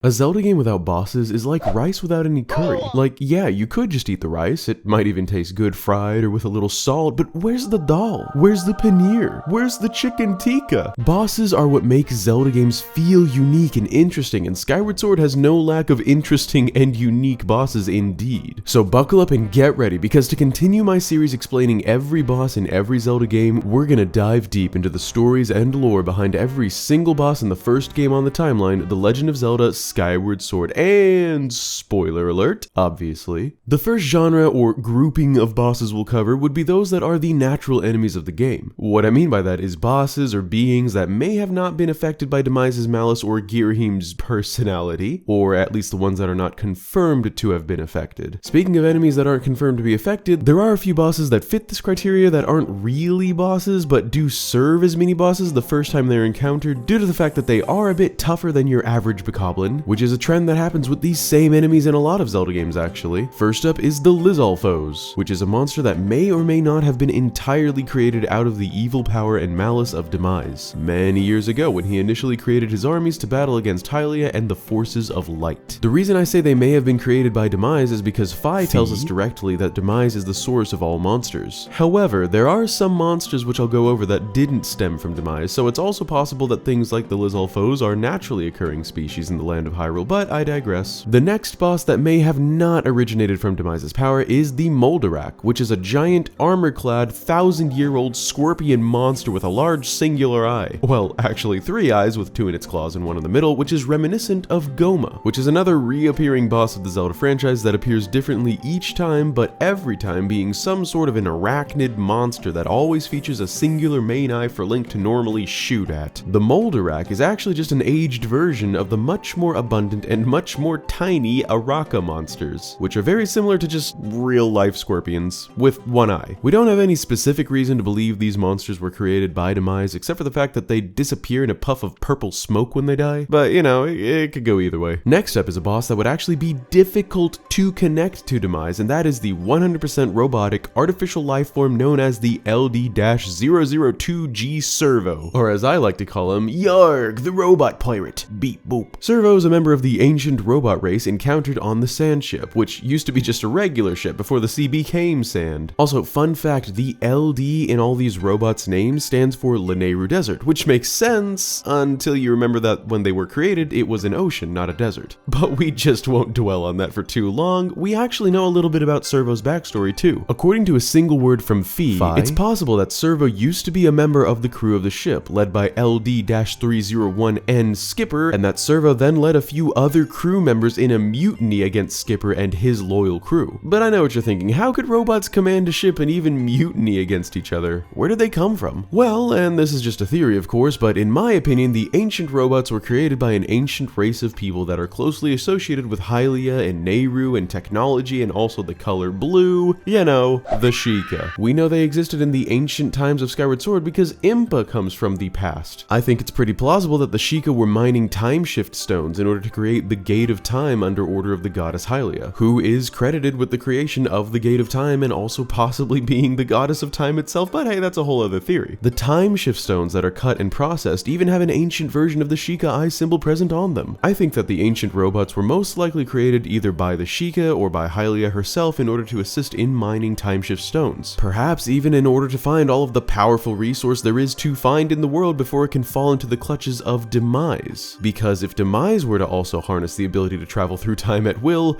A Zelda game without bosses is like rice without any curry. Like, yeah, you could just eat the rice, it might even taste good fried or with a little salt, but where's the dal? Where's the paneer? Where's the chicken tikka? Bosses are what make Zelda games feel unique and interesting, and Skyward Sword has no lack of interesting and unique bosses indeed. So buckle up and get ready, because to continue my series explaining every boss in every Zelda game, we're gonna dive deep into the stories and lore behind every single boss in the first game on the timeline, The Legend of Zelda Skyward Sword, and spoiler alert, obviously. The first genre or grouping of bosses we'll cover would be those that are the natural enemies of the game. What I mean by that is bosses or beings that may have not been affected by Demise's malice or Ghirahim's personality, or at least the ones that are not confirmed to have been affected. Speaking of enemies that aren't confirmed to be affected, there are a few bosses that fit this criteria that aren't really bosses, but do serve as mini bosses the first time they're encountered due to the fact that they are a bit tougher than your average bokoblin, which is a trend that happens with these same enemies in a lot of Zelda games actually. First up is the Lizalfos, which is a monster that may or may not have been entirely created out of the evil power and malice of Demise, many years ago when he initially created his armies to battle against Hylia and the forces of light. The reason I say they may have been created by Demise is because Fi tells us directly that Demise is the source of all monsters. However, there are some monsters which I'll go over that didn't stem from Demise, so it's also possible that things like the Lizalfos are naturally occurring species in the land of Hyrule, but I digress. The next boss that may have not originated from Demise's power is the Moldarak, which is a giant armor-clad 1,000-year-old scorpion monster with a large singular eye. Well, actually 3 eyes with 2 in its claws and 1 in the middle, which is reminiscent of Goma, which is another reappearing boss of the Zelda franchise that appears differently each time, but every time being some sort of an arachnid monster that always features a singular main eye for Link to normally shoot at. The Moldarak is actually just an aged version of the much more abundant and much more tiny Araka monsters, which are very similar to just real-life scorpions, with 1 eye. We don't have any specific reason to believe these monsters were created by Demise, except for the fact that they disappear in a puff of purple smoke when they die, but you know, it could go either way. Next up is a boss that would actually be difficult to connect to Demise, and that is the 100% robotic artificial life form known as the LD-002G Servo, or as I like to call him, Yarg, the robot pirate. Beep boop. Servo is a member of the ancient robot race encountered on the sand ship, which used to be just a regular ship before the sea became sand. Also, fun fact, the LD in all these robots' names stands for Lanayru Desert, which makes sense until you remember that when they were created, it was an ocean, not a desert. But we just won't dwell on that for too long. We actually know a little bit about Servo's backstory too. According to a single word from Fi, it's possible that Servo used to be a member of the crew of the ship, led by LD-301N Skipper, and that Servo then led a few other crew members in a mutiny against Skipper and his loyal crew. But I know what you're thinking, how could robots command a ship and even mutiny against each other? Where did they come from? Well, and this is just a theory of course, but in my opinion, the ancient robots were created by an ancient race of people that are closely associated with Hylia and Nehru and technology and also the color blue, you know, the Sheikah. We know they existed in the ancient times of Skyward Sword because Impa comes from the past. I think it's pretty plausible that the Sheikah were mining time shift stones in order to create the Gate of Time under order of the goddess Hylia, who is credited with the creation of the Gate of Time and also possibly being the goddess of time itself, but hey, that's a whole other theory. The time shift stones that are cut and processed even have an ancient version of the Sheikah eye symbol present on them. I think that the ancient robots were most likely created either by the Sheikah or by Hylia herself in order to assist in mining time shift stones. Perhaps even in order to find all of the powerful resource there is to find in the world before it can fall into the clutches of Demise. Because if Demise were to also harness the ability to travel through time at will,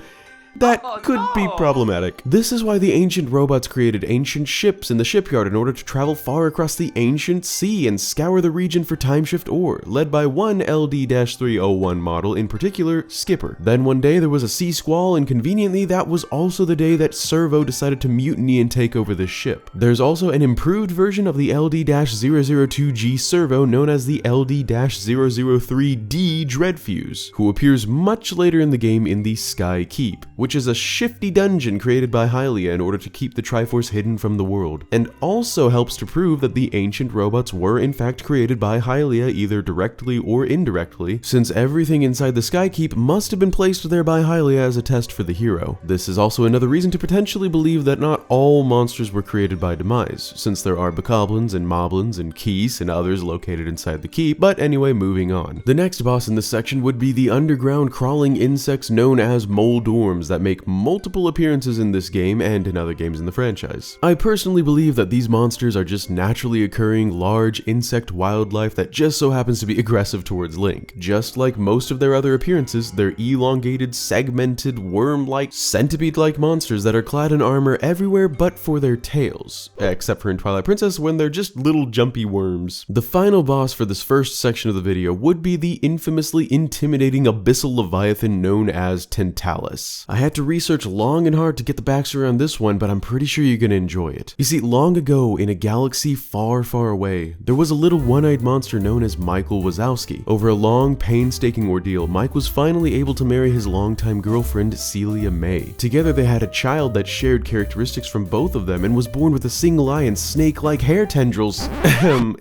that could be problematic. This is why the ancient robots created ancient ships in the shipyard in order to travel far across the ancient sea and scour the region for timeshift ore, led by one LD-301 model in particular, Skipper. Then one day there was a sea squall, and conveniently that was also the day that Servo decided to mutiny and take over the ship. There's also an improved version of the LD-002G Servo known as the LD-003D Dreadfuse, who appears much later in the game in the Sky Keep, which is a shifty dungeon created by Hylia in order to keep the Triforce hidden from the world, and also helps to prove that the ancient robots were in fact created by Hylia either directly or indirectly, since everything inside the Skykeep must have been placed there by Hylia as a test for the hero. This is also another reason to potentially believe that not all monsters were created by Demise, since there are bokoblins and moblins and keys and others located inside the keep. But anyway, moving on. The next boss in this section would be the underground crawling insects known as Moldorms that make multiple appearances in this game and in other games in the franchise. I personally believe that these monsters are just naturally occurring large insect wildlife that just so happens to be aggressive towards Link. Just like most of their other appearances, they're elongated, segmented, worm-like, centipede-like monsters that are clad in armor everywhere but for their tails, except for in Twilight Princess when they're just little jumpy worms. The final boss for this first section of the video would be the infamously intimidating abyssal leviathan known as Tantalus. I had to research long and hard to get the backstory on this one, but I'm pretty sure you're gonna enjoy it. You see, long ago in a galaxy far, far away, there was a little one-eyed monster known as Michael Wazowski. Over a long, painstaking ordeal, Mike was finally able to marry his longtime girlfriend, Celia May. Together they had a child that shared characteristics from both of them and was born with a single eye and snake-like hair tendrils.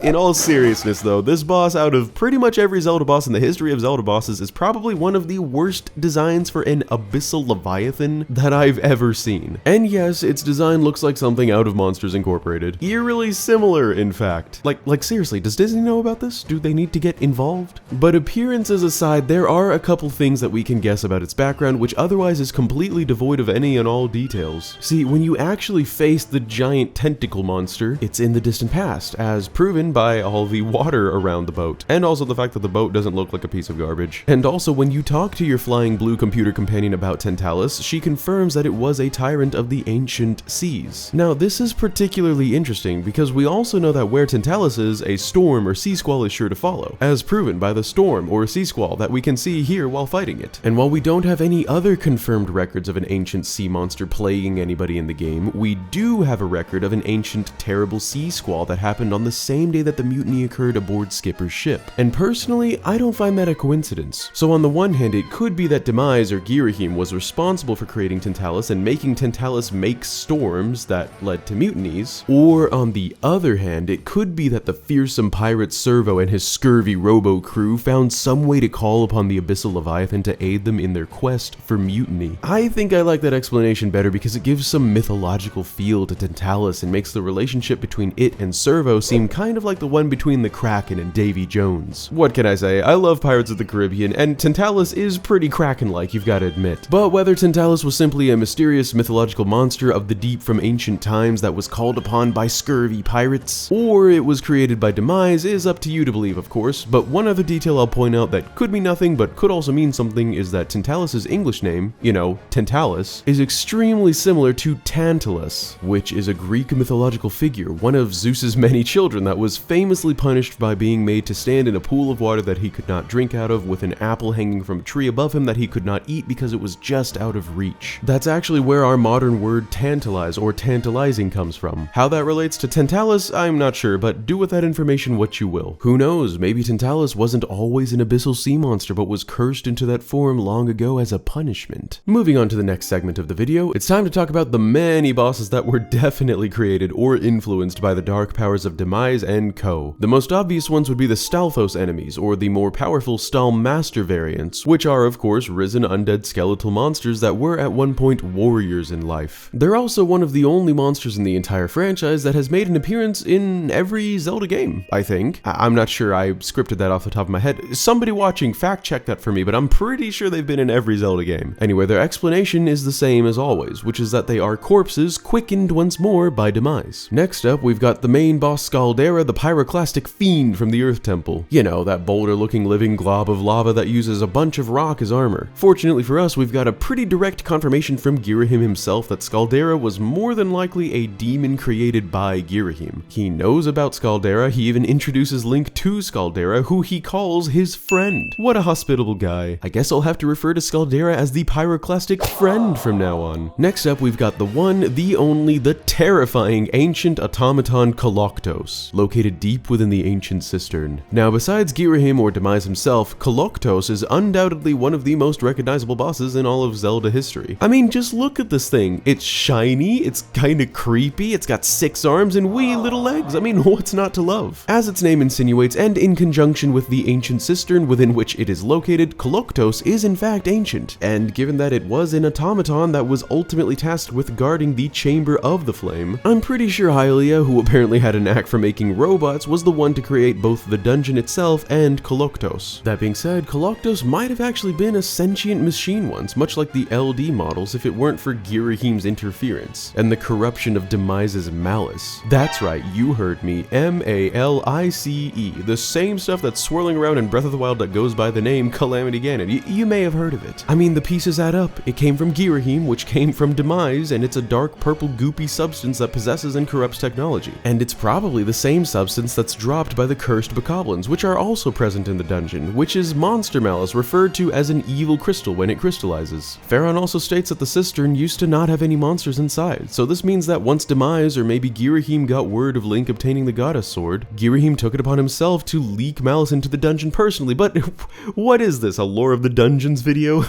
In all seriousness though, this boss out of pretty much every Zelda boss in the history of Zelda bosses is probably one of the worst designs for an abyssal leviathan that I've ever seen. And yes, its design looks like something out of Monsters Incorporated. Eerily similar, in fact. Like seriously, does Disney know about this? Do they need to get involved? But appearances aside, there are a couple things that we can guess about its background, which otherwise is completely devoid of any and all details. See, when you actually face the giant tentacle monster, it's in the distant past, as proven by all the water around the boat, and also the fact that the boat doesn't look like a piece of garbage. And also, when you talk to your flying blue computer companion about Tantalus, she confirms that it was a tyrant of the ancient seas. Now, this is particularly interesting because we also know that where Tantalus is, a storm or sea squall is sure to follow, as proven by the storm or sea squall that we can see here while fighting it. And while we don't have any other confirmed records of an ancient sea monster plaguing anybody in the game, we do have a record of an ancient terrible sea squall that happened on the same day that the mutiny occurred aboard Skipper's ship. And personally, I don't find that a coincidence. So on the one hand, it could be that Demise or Ghirahim was responsible for creating Tantalus and making Tantalus make storms that led to mutinies, or on the other hand, it could be that the fearsome pirate Servo and his scurvy robo crew found some way to call upon the abyssal leviathan to aid them in their quest for mutiny. I think I like that explanation better because it gives some mythological feel to Tantalus and makes the relationship between it and Servo seem kind of like the one between the Kraken and Davy Jones. What can I say? I love Pirates of the Caribbean, and Tantalus is pretty Kraken-like, you've got to admit. But whether Tantalus was simply a mysterious mythological monster of the deep from ancient times that was called upon by scurvy pirates, or it was created by Demise is up to you to believe, of course. But one other detail I'll point out that could mean nothing but could also mean something is that Tantalus's English name, you know, Tantalus, is extremely similar to Tantalus, which is a Greek mythological figure, one of Zeus's many children that was famously punished by being made to stand in a pool of water that he could not drink out of with an apple hanging from a tree above him that he could not eat because it was just out of reach. That's actually where our modern word tantalize or tantalizing comes from. How that relates to Tantalus, I'm not sure, but do with that information what you will. Who knows, maybe Tantalus wasn't always an abyssal sea monster but was cursed into that form long ago as a punishment. Moving on to the next segment of the video, it's time to talk about the many bosses that were definitely created or influenced by the dark powers of Demise and co. The most obvious ones would be the Stalfos enemies, or the more powerful Stalmaster variants, which are of course risen undead skeletal monsters that were at one point warriors in life. They're also one of the only monsters in the entire franchise that has made an appearance in every Zelda game, I think. I'm not sure, I scripted that off the top of my head. Somebody watching fact check that for me, but I'm pretty sure they've been in every Zelda game. Anyway, their explanation is the same as always, which is that they are corpses quickened once more by Demise. Next up, we've got the main boss Scaldera, the pyroclastic fiend from the Earth Temple. You know, that boulder-looking living glob of lava that uses a bunch of rock as armor. Fortunately for us, we've got a pretty direct confirmation from Ghirahim himself that Scaldera was more than likely a demon created by Ghirahim. He knows about Scaldera, he even introduces Link to Scaldera, who he calls his friend. What a hospitable guy. I guess I'll have to refer to Scaldera as the pyroclastic friend from now on. Next up, we've got the one, the only, the terrifying ancient automaton Koloktos, located deep within the ancient cistern. Now, besides Ghirahim or Demise himself, Koloktos is undoubtedly one of the most recognizable bosses in all of Zelda Zelda history. I mean, just look at this thing. It's shiny, it's kinda creepy, it's got 6 arms and wee little legs. I mean, what's not to love? As its name insinuates, and in conjunction with the ancient cistern within which it is located, Koloktos is in fact ancient. And given that it was an automaton that was ultimately tasked with guarding the Chamber of the Flame, I'm pretty sure Hylia, who apparently had a knack for making robots, was the one to create both the dungeon itself and Koloktos. That being said, Koloktos might have actually been a sentient machine once, much like the LD models, if it weren't for Ghirahim's interference and the corruption of Demise's malice. That's right, you heard me, Malice, the same stuff that's swirling around in Breath of the Wild that goes by the name Calamity Ganon. You may have heard of it. I mean, the pieces add up. It came from Ghirahim, which came from Demise, and it's a dark purple goopy substance that possesses and corrupts technology. And it's probably the same substance that's dropped by the cursed bokoblins, which are also present in the dungeon, which is monster malice referred to as an evil crystal when it crystallizes. Pharaon also states that the cistern used to not have any monsters inside, so this means that once Demise or maybe Ghirahim got word of Link obtaining the goddess sword, Ghirahim took it upon himself to leak malice into the dungeon personally. But what is this, a lore of the dungeons video?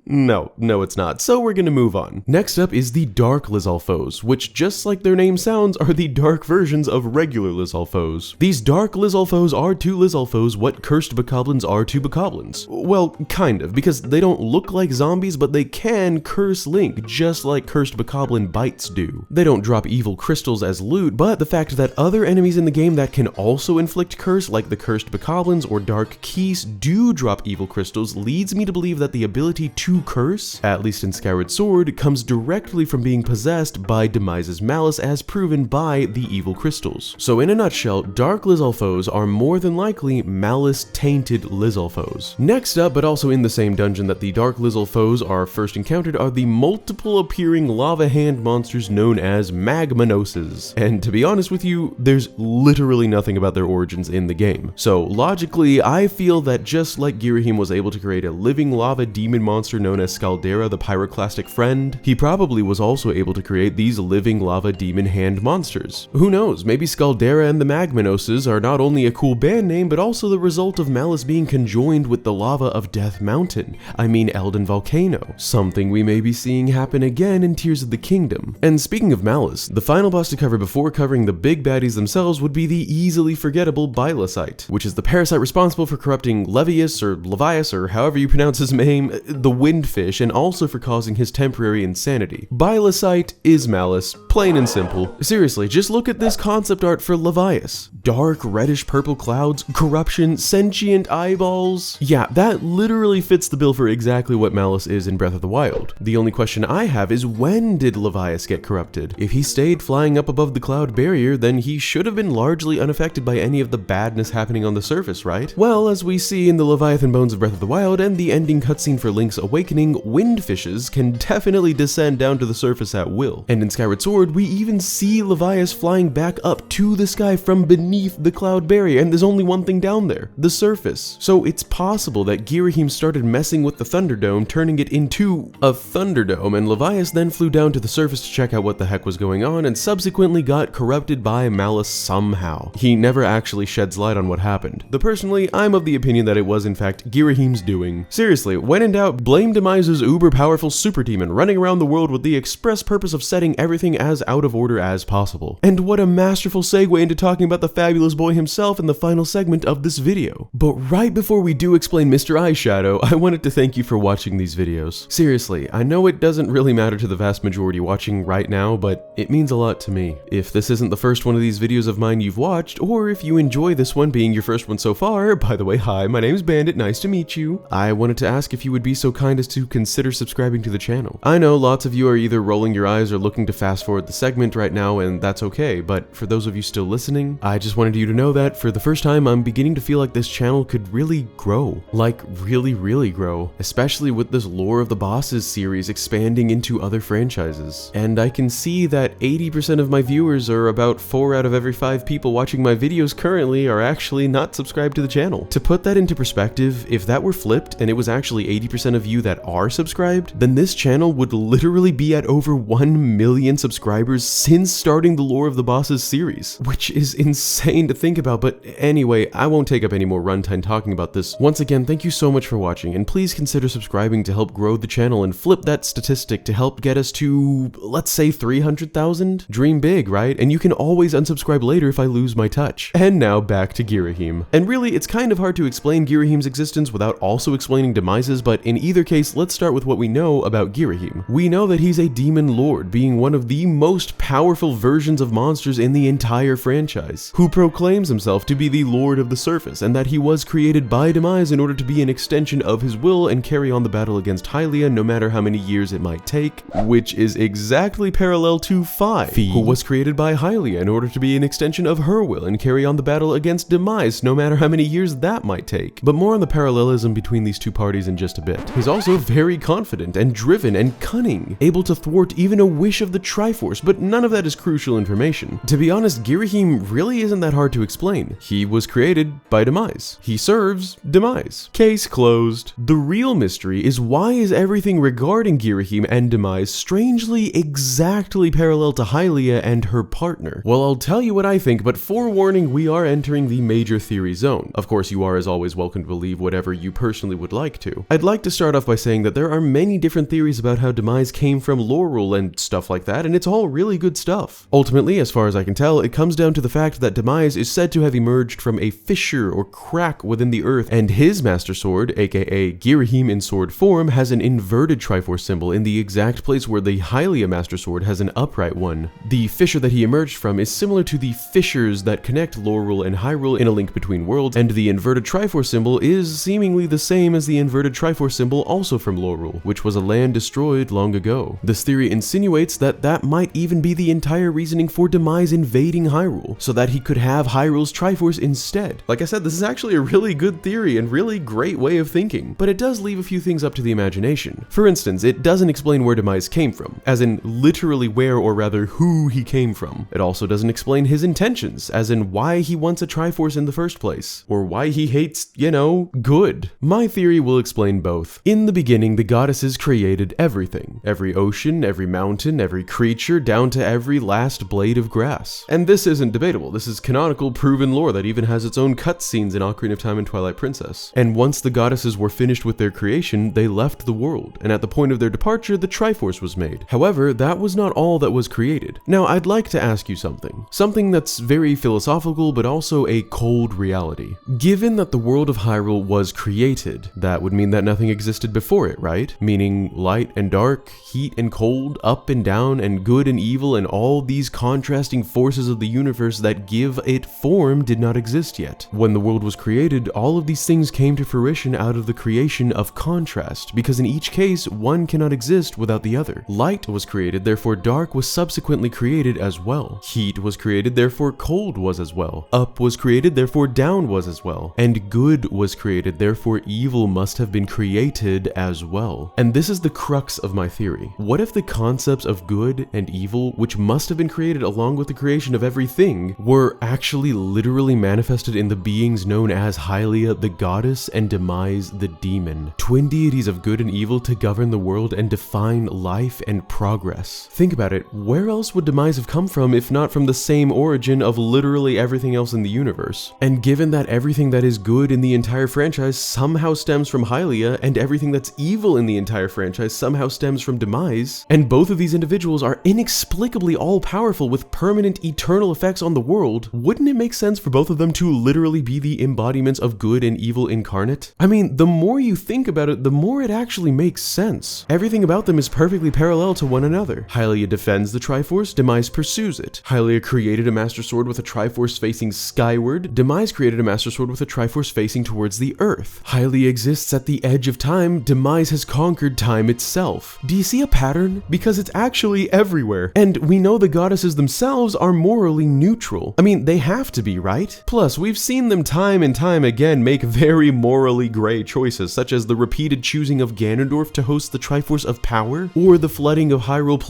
No, it's not, so we're gonna move on. Next up is the Dark Lizalfos, which, just like their name sounds, are the dark versions of regular Lizalfos. These Dark Lizalfos are to Lizalfos what cursed bokoblins are to bokoblins. Well, kind of, because they don't look like zombies, but they can curse Link, just like cursed bokoblin bites do. They don't drop evil crystals as loot, but the fact that other enemies in the game that can also inflict curse, like the cursed bokoblins or dark keys, do drop evil crystals leads me to believe that the ability to curse, at least in Skyward Sword, comes directly from being possessed by Demise's malice as proven by the evil crystals. So in a nutshell, Dark Lizalfos are more than likely malice-tainted Lizalfos. Next up, but also in the same dungeon that the Dark Lizalfos are first encountered, are the multiple appearing lava hand monsters known as Magmanoses. And to be honest with you, there's literally nothing about their origins in the game. So logically, I feel that just like Ghirahim was able to create a living lava demon monster known as Scaldera the Pyroclastic Friend, he probably was also able to create these living lava demon hand monsters. Who knows, maybe Scaldera and the Magmanoses are not only a cool band name, but also the result of malice being conjoined with the lava of Death Mountain, I mean Elden Volcano, something we may be seeing happen again in Tears of the Kingdom. And speaking of malice, the final boss to cover before covering the big baddies themselves would be the easily forgettable Bylacite, which is the parasite responsible for corrupting Levius or Levias or however you pronounce his name, the Windfish, and also for causing his temporary insanity. Bylacite is malice, plain and simple. Seriously, just look at this concept art for Levias. Dark reddish purple clouds, corruption, sentient eyeballs. Yeah, that literally fits the bill for exactly what malice is in Breath of the Wild. The only question I have is, when did Levias get corrupted? If he stayed flying up above the cloud barrier, then he should have been largely unaffected by any of the badness happening on the surface, right? Well, as we see in the Leviathan Bones of Breath of the Wild and the ending cutscene for Link's Awakening, windfishes can definitely descend down to the surface at will. And in Skyward Sword, we even see Levias flying back up to the sky from beneath the cloud barrier, and there's only one thing down there, the surface. So it's possible that Ghirahim started messing with the Thunderdome, turning it into a Thunderdome, and Levias then flew down to the surface to check out what the heck was going on, and subsequently got corrupted by malice somehow. He never actually sheds light on what happened, though personally, I'm of the opinion that it was in fact Ghirahim's doing. Seriously, when in doubt, blame Demise's uber-powerful super demon running around the world with the express purpose of setting everything as out of order as possible. And what a masterful segue into talking about the fabulous boy himself in the final segment of this video. But right before we do explain Mr. Eyeshadow, I wanted to thank you for watching these videos. Seriously, I know it doesn't really matter to the vast majority watching right now, but it means a lot to me. If this isn't the first one of these videos of mine you've watched, or if you enjoy this one being your first one so far, by the way, hi, my name is Bandit, nice to meet you. I wanted to ask if you would be so kind as to consider subscribing to the channel. I know lots of you are either rolling your eyes or looking to fast forward the segment right now, and that's okay, but for those of you still listening, I just wanted you to know that for the first time, I'm beginning to feel like this channel could really grow. Like, really grow. Especially with this Lore of the Bosses series expanding into other franchises. And I can see that 80% of my viewers, or about 4 out of every 5 people watching my videos currently, are actually not subscribed to the channel. To put that into perspective, if that were flipped and it was actually 80% of you that are subscribed, then this channel would literally be at over 1 million subscribers since starting the Lore of the Bosses series, which is insane to think about. But anyway, I won't take up any more runtime talking about this. Once again, thank you so much for watching, and please consider subscribing to help grow the channel and flip that statistic to help get us to, let's say, 300,000? Dream big, right? And you can always unsubscribe later if I lose my touch. And now back to Ghirahim. And really, it's kind of hard to explain Ghirahim's existence without also explaining Demise's, but in either case, let's start with what we know about Ghirahim. We know that he's a demon lord, being one of the most powerful versions of monsters in the entire franchise, who proclaims himself to be the Lord of the Surface, and that he was created by Demise in order to be an extension of his will and carry on the battle against Hylia no matter how many years it might take, which is exactly parallel to Fi, who was created by Hylia in order to be an extension of her will and carry on the battle against Demise no matter how many years that might take. But more on the parallelism between these two parties in just a bit. He's also very confident and driven and cunning, able to thwart even a wish of the Triforce, but none of that is crucial information. To be honest, Ghirahim really isn't that hard to explain. He was created by Demise. He serves Demise. Case closed. The real mystery is, why is everything regarding Ghirahim and Demise strangely exactly parallel to Hylia and her partner? Well, I'll tell you what I think, but forewarning, we are entering the major theory zone. Of course, you are as always welcome to believe whatever you personally would like to. I'd like to start off by saying that there are many different theories about how Demise came from Lorule and stuff like that, and it's all really good stuff. Ultimately, as far as I can tell, it comes down to the fact that Demise is said to have emerged from a fissure or crack within the earth, and his Master Sword, aka Ghirahim in sword form, has an inverted Triforce symbol in the exact place where the Hylia Master Sword has an upright one. The fissure that he emerged from is similar to the fissures that connect Lorule and Hyrule in A Link Between Worlds, and the inverted Triforce symbol is seemingly the same as the inverted Triforce symbol also from Lorule, which was a land destroyed long ago. This theory insinuates that that might even be the entire reasoning for Demise invading Hyrule, so that he could have Hyrule's Triforce instead. Like I said, this is actually a really good theory and really great way of thinking, but it does leave a few things up to the imagination. For instance, it doesn't explain where Demise came from, as in literally where, or rather who he came from. It also doesn't explain his intentions, as in why he wants a Triforce in the first place, or why he hates, you know, good. My theory will explain both. In the beginning, the goddesses created everything. Every ocean, every mountain, every creature, down to every last blade of grass. And this isn't debatable. This is canonical, proven lore that even has its own cutscenes in Ocarina of Time and Twilight Princess. And once the goddesses were finished with their creation, they left the world, and at the point of their departure, the Triforce was made. However, that was not all that was created. Now, I'd like to ask you something. Something that's very philosophical, but also a cold reality. Given that the world of Hyrule was created, that would mean that nothing existed before it, right? Meaning light and dark, heat and cold, up and down, and good and evil, and all these contrasting forces of the universe that give it form did not exist yet. When the world was created, all of these things came to fruition out of the creation of contrast, because in each case, one cannot exist without the other. Light was created, therefore dark was subsequently created as well. Heat was created, therefore cold was as well. Up was created, therefore down was as well. And good was created, therefore evil must have been created as well. And this is the crux of my theory. What if the concepts of good and evil, which must have been created along with the creation of everything, were actually literally manifested in the beings known as Hylia the goddess and Demise the demon, twin deities of good and evil to govern the world and define life and progress? Think about it, where else would Demise have come from if not from the same origin of literally everything else in the universe? And given that everything that is good in the entire franchise somehow stems from Hylia, and everything that's evil in the entire franchise somehow stems from Demise, and both of these individuals are inexplicably all-powerful with permanent eternal effects on the world, wouldn't it make sense for both of them to literally be the embodiments of good and evil incarnate? I mean, the more you think about it, the more it actually makes sense. Everything about them is perfectly parallel to one another. Hylia defends the Triforce, Demise pursues it. Hylia created a Master Sword with a Triforce facing skyward, Demise created a Master Sword with a Triforce facing towards the earth. Hylia exists at the edge of time, Demise has conquered time itself. Do you see a pattern? Because it's actually everywhere. And we know the goddesses themselves are morally neutral. I mean, they have to be, right? Plus, we've seen them time and time again make very morally gray choices, such as the repeated choosing of Ganondorf to host the Triforce of Power, or the flooding of Hyrule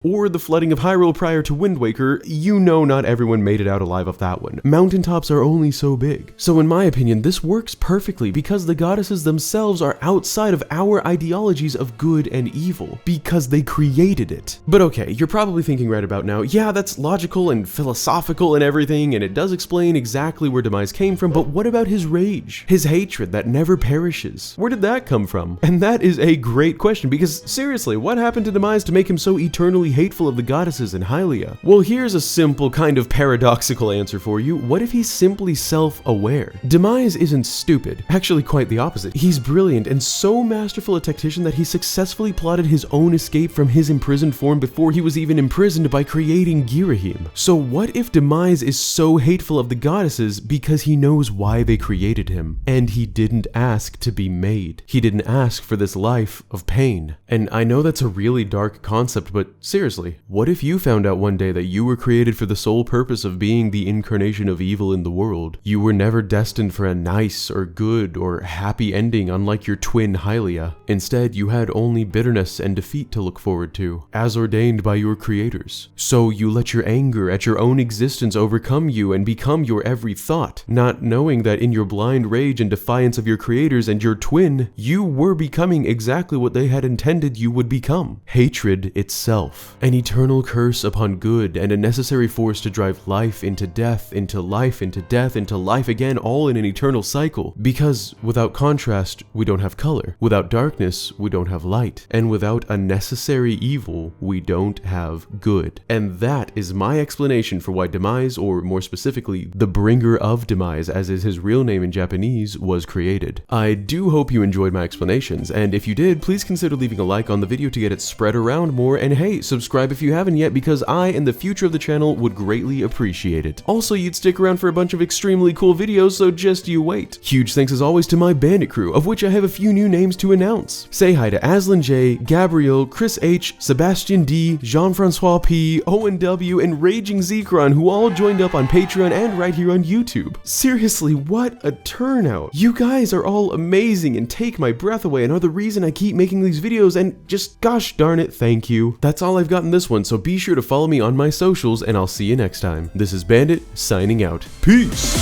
Or the flooding of Hyrule prior to Wind Waker, you know not everyone made it out alive of that one. Mountaintops are only so big. So in my opinion, this works perfectly because the goddesses themselves are outside of our ideologies of good and evil, because they created it. But okay, you're probably thinking right about now, yeah, that's logical and philosophical and everything, and it does explain exactly where Demise came from, but what about his rage? His hatred that never perishes? Where did that come from? And that is a great question, because seriously, what happened to Demise to make him so eternally hateful of the goddesses in Hylia? Well, here's a simple kind of paradoxical answer for you. What if he's simply self-aware? Demise isn't stupid, actually quite the opposite. He's brilliant and so masterful a tactician that he successfully plotted his own escape from his imprisoned form before he was even imprisoned by creating Ghirahim. So what if Demise is so hateful of the goddesses because he knows why they created him, and he didn't ask to be made? He didn't ask for this life of pain. And I know that's a really dark concept, but seriously, what if you found out one day that you were created for the sole purpose of being the incarnation of evil in the world? You were never destined for a nice or good or happy ending unlike your twin Hylia. Instead, you had only bitterness and defeat to look forward to, as ordained by your creators. So you let your anger at your own existence overcome you and become your every thought, not knowing that in your blind rage and defiance of your creators and your twin, you were becoming exactly what they had intended you would become: hatred itself. An eternal curse upon good and a necessary force to drive life into death, into life, into death, into life again, all in an eternal cycle. Because without contrast, we don't have color. Without darkness, we don't have light. And without a necessary evil, we don't have good. And that is my explanation for why Demise, or more specifically, the Bringer of Demise, as is his real name in Japanese, was created. I do hope you enjoyed my explanations, and if you did, please consider leaving a like on the video to get it spread around more, and hey, subscribe if you haven't yet, because I and the future of the channel would greatly appreciate it. Also, you'd stick around for a bunch of extremely cool videos, so just you wait. Huge thanks as always to my bandit crew, of which I have a few new names to announce. Say hi to Aslan J, Gabriel, Chris H, Sebastian D, Jean-Francois P, Owen W, and Raging Zekron, who all joined up on Patreon and right here on YouTube. Seriously, what a turnout. You guys are all amazing and take my breath away and are the reason I keep making these videos, and just gosh darn it, thank you. That's all I've got in this one, so be sure to follow me on my socials and I'll see you next time. This is Bandit, signing out. Peace!